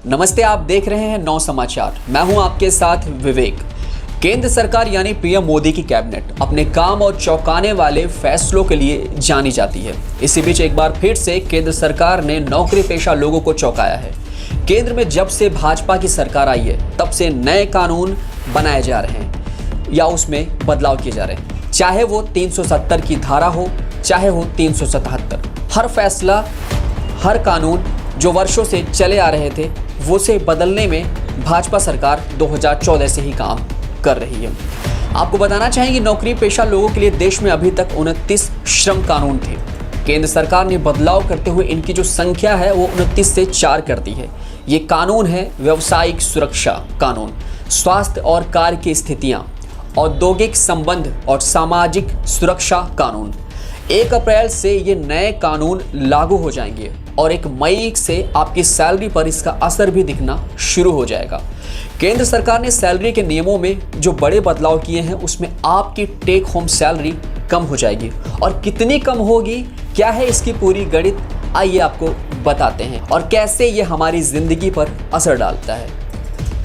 नमस्ते, आप देख रहे हैं 9 समाचार। मैं हूं आपके साथ विवेक। केंद्र सरकार यानी पीएम मोदी की कैबिनेट अपने काम और चौंकाने वाले फैसलों के लिए जानी जाती है। इसी बीच एक बार फिर से केंद्र सरकार ने नौकरी पेशा लोगों को चौंकाया है। केंद्र में जब से भाजपा की सरकार आई है तब से नए कानून बनाए जा रहे हैं या उसमें बदलाव किए जा रहे हैं, चाहे वो 370 की धारा हो, चाहे हो 377। हर फैसला, हर कानून जो वर्षों से चले आ रहे थे वो से बदलने में भाजपा सरकार 2014 से ही काम कर रही है। आपको बताना चाहेंगे, नौकरी पेशा लोगों के लिए देश में अभी तक 29 श्रम कानून थे। केंद्र सरकार ने बदलाव करते हुए इनकी जो संख्या है वो 29 से 4 कर दी है। ये कानून है व्यावसायिक सुरक्षा कानून, स्वास्थ्य और कार्य की स्थितियां, औद्योगिक संबंध और सामाजिक सुरक्षा कानून। 1 अप्रैल से ये नए कानून लागू हो जाएंगे और 1 मई से आपकी सैलरी पर इसका असर भी दिखना शुरू हो जाएगा। केंद्र सरकार ने सैलरी के नियमों में जो बड़े बदलाव किए हैं उसमें आपकी टेक होम सैलरी कम हो जाएगी। और कितनी कम होगी, क्या है इसकी पूरी गणित, आइए आपको बताते हैं और कैसे ये हमारी जिंदगी पर असर डालता है।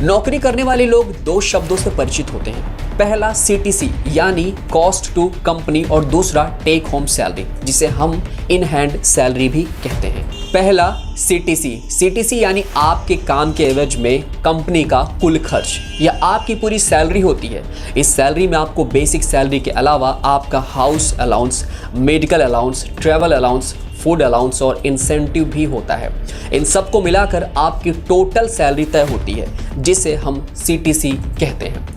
नौकरी करने वाले लोग 2 शब्दों से परिचित होते हैं। पहला CTC यानी कॉस्ट टू कंपनी और दूसरा टेक होम सैलरी, जिसे हम इन हैंड सैलरी भी कहते हैं। पहला CTC यानी आपके काम के एवज में कंपनी का कुल खर्च या आपकी पूरी सैलरी होती है। इस सैलरी में आपको बेसिक सैलरी के अलावा आपका house allowance, medical allowance, travel allowance, food allowance और इंसेंटिव भी होता है। इन सबको मिलाकर आपकी टोटल सैलरी तय होती है, जिसे हम CTC कहते हैं।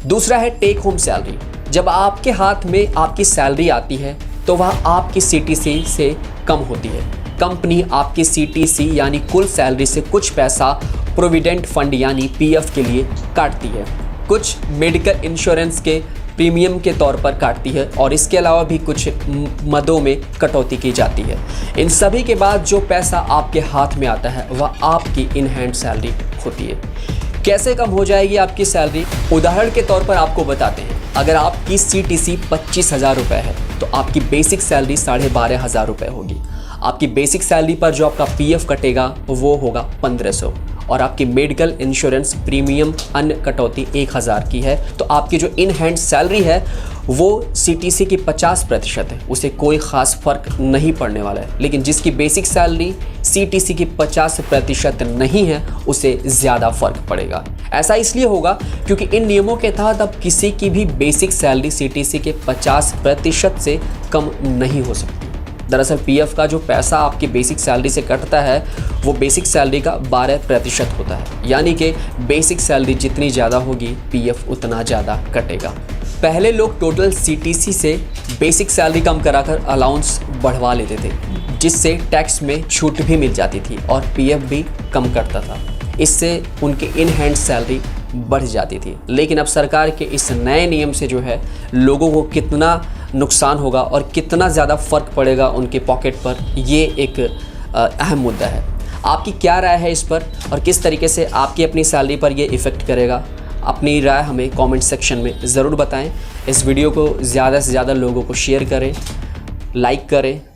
दूसरा है टेक होम सैलरी। जब आपके हाथ में आपकी सैलरी आती है तो वह आपकी CTC से कम होती है। कंपनी आपकी CTC यानी कुल सैलरी से कुछ पैसा प्रोविडेंट फंड यानी PF के लिए काटती है, कुछ मेडिकल इंश्योरेंस के प्रीमियम के तौर पर काटती है और इसके अलावा भी कुछ मदों में कटौती की जाती है। इन सभी के बाद जो पैसा आपके हाथ में आता है वह आपकी इन हैंड सैलरी होती है। कैसे कम हो जाएगी आपकी सैलरी, उदाहरण के तौर पर आपको बताते हैं। अगर आपकी CTC 25,000 रुपये है तो आपकी बेसिक सैलरी 12,500 रुपये होगी। आपकी बेसिक सैलरी पर जो आपका PF कटेगा वो होगा 1,500 और आपकी मेडिकल इंश्योरेंस प्रीमियम अन्य कटौती 1,000 की है। तो आपकी जो इन हैंड सैलरी है वो CTC की 50% है, उसे कोई ख़ास फ़र्क नहीं पड़ने वाला है। लेकिन जिसकी बेसिक सैलरी CTC की 50% नहीं है उसे ज़्यादा फ़र्क पड़ेगा। ऐसा इसलिए होगा क्योंकि इन नियमों के तहत अब किसी की भी बेसिक सैलरी CTC के 50% से कम नहीं हो सकती। दरअसल PF का जो पैसा आपकी बेसिक सैलरी से कटता है वो बेसिक सैलरी का 12% होता है, यानी कि बेसिक सैलरी जितनी ज़्यादा होगी PF उतना ज़्यादा कटेगा। पहले लोग टोटल CTC से बेसिक सैलरी कम कराकर अलाउंस बढ़वा लेते थे, जिससे टैक्स में छूट भी मिल जाती थी और PF भी कम कटता था। इससे उनकी इन हैंड सैलरी बढ़ जाती थी। लेकिन अब सरकार के इस नए नियम से जो है लोगों को कितना नुकसान होगा और कितना ज़्यादा फ़र्क पड़ेगा उनके पॉकेट पर, ये एक अहम मुद्दा है। आपकी क्या राय है इस पर और किस तरीके से आपकी अपनी सैलरी पर ये इफ़ेक्ट करेगा? अपनी राय हमें कमेंट सेक्शन में ज़रूर बताएं। इस वीडियो को ज़्यादा से ज़्यादा लोगों को शेयर करें, लाइक करें